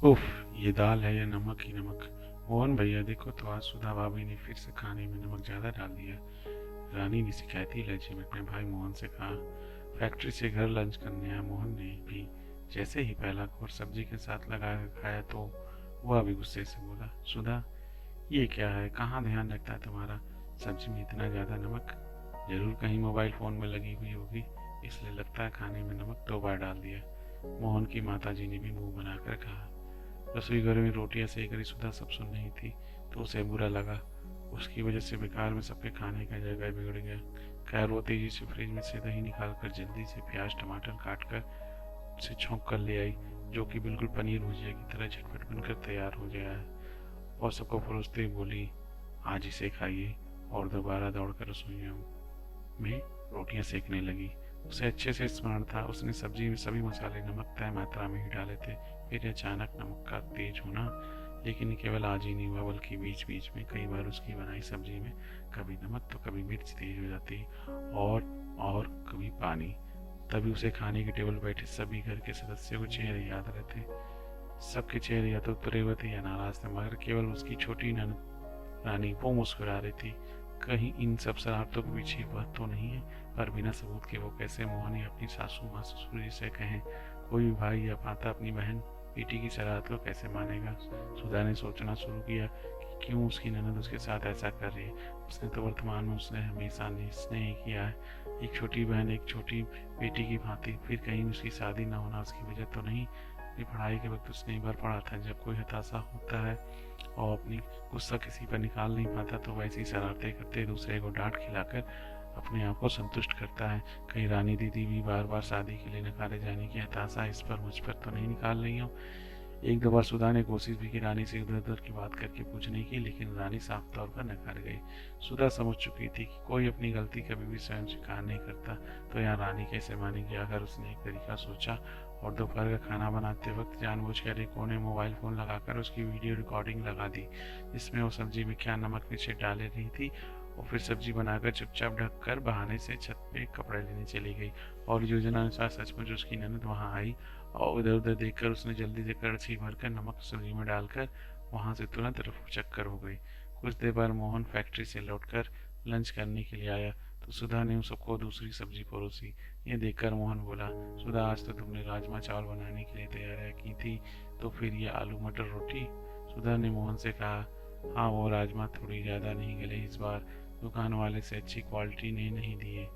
उफ, ये दाल है या नमक ही नमक। मोहन भैया देखो तो आज सुधा भाभी ने फिर से खाने में नमक ज़्यादा डाल दिया। रानी ने शिकायती लहजे में अपने भाई मोहन से कहा। फैक्ट्री से घर लंच करने आया मोहन ने भी जैसे ही पहला कोर सब्जी के साथ लगा कर खाया तो वह भी गुस्से से बोला, सुधा ये क्या है, कहाँ ध्यान रखता है तुम्हारा, सब्जी में इतना ज़्यादा नमक। जरूर कहीं मोबाइल फ़ोन में लगी हुई होगी, इसलिए लगता है खाने में नमक 2 बार डाल दिया। मोहन की माताजी ने भी मुंह बनाकर कहा। रसोई घर में रोटियां सेक रही सुधा सब सुन रही थी तो उसे बुरा लगा। उसकी वजह से बेकार में सबके खाने का जगह बिगड़ गया। खैर वो तेजी से फ्रिज में से दही निकाल कर जल्दी से प्याज टमाटर काट कर उसे छौंक कर ले आई, जो कि बिल्कुल पनीर भुजिया की तरह झटपट बनकर तैयार हो गया है। और सबको परोसते हुए बोली, आज इसे खाइए। और दोबारा दौड़कर रसोई में रोटियां सेकने लगी। उसे अच्छे से स्मरण था, उसने सब्जी में सभी मसाले नमक तय मात्रा में ही डाले थे। फिर अचानक नमक का तेज होना, लेकिन केवल आज ही नहीं हुआ बल्कि बीच बीच में कई बार उसकी बनाई सब्जी में कभी नमक तो कभी मिर्च तेज हो जाती और कभी पानी। तभी उसे खाने की टेबल बैठे सभी घर के सदस्यों को चेहरे याद रहते। सबके चेहरे या तो उतरे हुए थे या नाराज थे, मगर केवल उसकी छोटी ननद रानी वो मुस्कुरा रही थी। कहीं इन सब शरारतों के पीछे वह तो नहीं है, पर बिना सबूत के वो कैसे मोहन या अपनी सासू माँ ससुर जी से कहें। कोई भी भाई या माता अपनी बहन बेटी की शरारत को कैसे मानेगा। सुधा ने सोचना शुरू किया कि क्यों उसकी ननद उसके साथ ऐसा कर रही है। उसने तो वर्तमान में उसने हमेशा स्नेह किया है, एक छोटी बहन एक छोटी बेटी की भांति। फिर कहीं उसकी शादी न होना उसकी वजह तो नहीं। अपनी पढ़ाई के वक्त उसने एक बार पढ़ा था, जब कोई हताशा होता है और अपनी गुस्सा किसी पर निकाल नहीं पाता तो वैसी शरारतें करते दूसरे को डांट खिलाकर अपने आप को संतुष्ट करता है। कहीं रानी दीदी भी बार बार शादी के लिए नकारे जाने की हताशा इस पर मुझ पर तो नहीं निकाल रही हो। एक दो बार सुधा ने कोशिश भी की रानी से इधर उधर की बात करके पूछने की, लेकिन रानी साफ तौर पर नकार गई। सुधा समझ चुकी थी कि कोई अपनी गलती कभी भी स्वयं स्वीकार नहीं करता, तो यहाँ रानी कैसे मानेगी। अगर उसने एक तरीका सोचा और दोपहर का खाना बनाते वक्त जानबूझकर एक कोने मोबाइल फोन लगाकर उसकी वीडियो रिकॉर्डिंग लगा दी, जिसमें वो सब्जी में क्या नमक नीचे डाले रही थी। और फिर सब्जी बनाकर चुपचाप ढक कर बहाने से छत पे कपड़े लेने चली गई। और योजना अनुसार सचमुच उसकी ननद वहां आई और इधर उधर देखकर उसने जल्दी से कड़छी भरकर नमक सब्जी में डालकर वहां से तुरंत रफू चक्कर हो गई। कुछ देर बाद मोहन फैक्ट्री से लौटकर लंच करने के लिए आया तो सुधा ने उन सबको दूसरी सब्जी परोसी। ये देखकर मोहन बोला, सुधा आज तो तुमने राजमा चावल बनाने के लिए तैयारियां की थी, तो फिर ये आलू मटर रोटी। सुधा ने मोहन से कहा, हाँ वो राजमा थोड़ी ज़्यादा नहीं गले इस बार, दुकान वाले से अच्छी क्वालिटी ने नहीं दिए,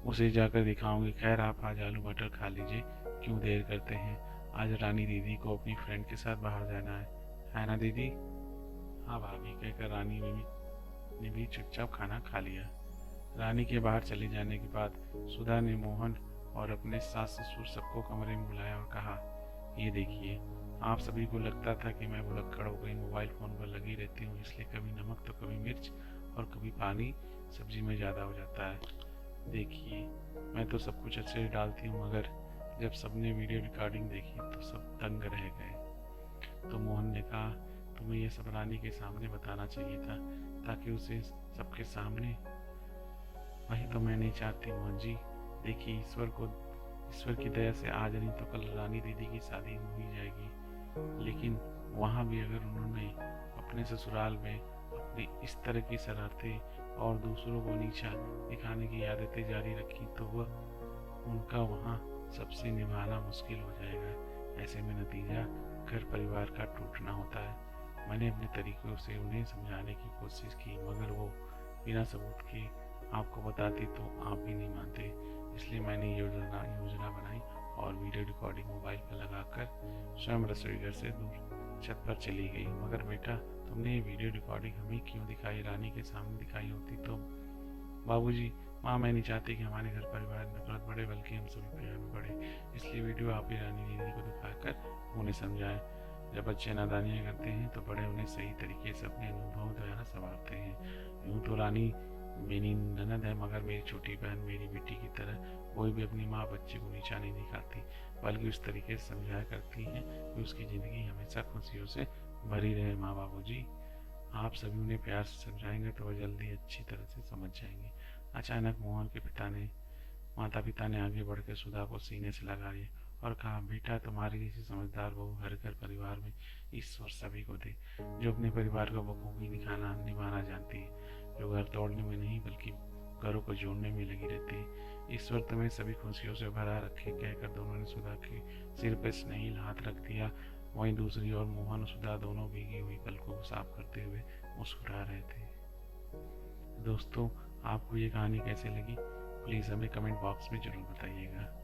उसे जाकर दिखाऊंगी। खैर आप आज आलू मटर खा लीजिए, क्यों देर करते हैं। आज रानी दीदी को अपनी फ्रेंड के साथ बाहर जाना है ना दीदी। हाँ भाभी, कहकर रानी ने भी चुपचाप खाना खा लिया। रानी के बाहर चले जाने के बाद सुधा ने मोहन और अपने सास ससुर सबको कमरे में बुलाया और कहा, ये देखिए, आप सभी को लगता था कि मैं भुलक्कड़ हो गई, मोबाइल फ़ोन पर लगी रहती हूँ, इसलिए कभी नमक तो कभी मिर्च और कभी पानी सब्जी में ज़्यादा हो जाता है। देखिए, मैं तो सब कुछ अच्छे से डालती हूँ, मगर जब सबने वीडियो रिकॉर्डिंग देखी तो सब दंग रह गए। तो मोहन ने कहा, तुम्हें यह सब रानी के सामने बताना चाहिए था, ताकि उसे सबके सामने। वही तो मैं नहीं चाहती मोहन जी। देखिए, ईश्वर की दया से आज नहीं तो कल रानी दीदी की शादी हो ही जाएगी, लेकिन वहाँ भी अगर उन्होंने अपने ससुराल में अपनी इस तरह की शरारतें और दूसरों को नीचा दिखाने की आदतें जारी रखी तो वह उनका वहाँ सबसे निभाना मुश्किल हो जाएगा। ऐसे में नतीजा घर परिवार का टूटना होता है। मैंने अपने तरीकों से उन्हें समझाने की कोशिश की, मगर वो बिना सबूत के आपको बताती तो आप भी नहीं मानते। इसलिए मैंने योजना बनाई और वीडियो रिकॉर्डिंग मोबाइल पर लगाकर स्वयं रसोई घर से दूर छत पर चली गई। मगर बेटा, तुमने ये वीडियो रिकॉर्डिंग हमें क्यों दिखाई, रानी के सामने दिखाई होती तो। बाबूजी, माँ मैं नहीं चाहती कि हमारे घर परिवार में नफरत बढ़े, बल्कि हम सभी प्यार में बढ़े। इसलिए वीडियो आप ही रानी दीदी को दिखाकर उन्हें समझाएं। जब बच्चे नादानियाँ करते हैं तो बड़े उन्हें सही तरीके से अपने अनुभव द्वारा संवारते हैं। यूँ तो रानी मेरी ननद है, मगर मेरी छोटी बहन मेरी बेटी की तरह कोई भी अपनी माँ बच्चे को नीचा नहीं दिखाती, बल्कि उस तरीके से समझाया करती हैं कि उसकी ज़िंदगी हमेशा खुशियों से भरी रहे। माँ बाबूजी, आप सभी उन्हें प्यार से समझाएंगे तो वह जल्दी अच्छी तरह से समझ जाएंगे। अचानक मोहन के माता पिता ने आगे बढ़कर सुधा को सीने से लगा लिया और कहा, बेटा तुम्हारी जैसी समझदार बहू हर घर परिवार में ईश्वर सभी को दे, जो अपने परिवार को बखूबी निभाना जानती है, जो घर तोड़ने में नहीं बल्कि घरों को जोड़ने में लगी रहती है। ईश्वर तुम्हें सभी खुशियों से भरा रखे, कहकर दोनों ने सुधा के सिर पर स्नेहिल हाथ रख दिया। वहीं दूसरी ओर मोहन और सुधा दोनों भीगी हुई पलकों को साफ करते हुए मुस्कुरा रहे थे। दोस्तों, आपको ये कहानी कैसे लगी प्लीज़ हमें कमेंट बॉक्स में ज़रूर बताइएगा।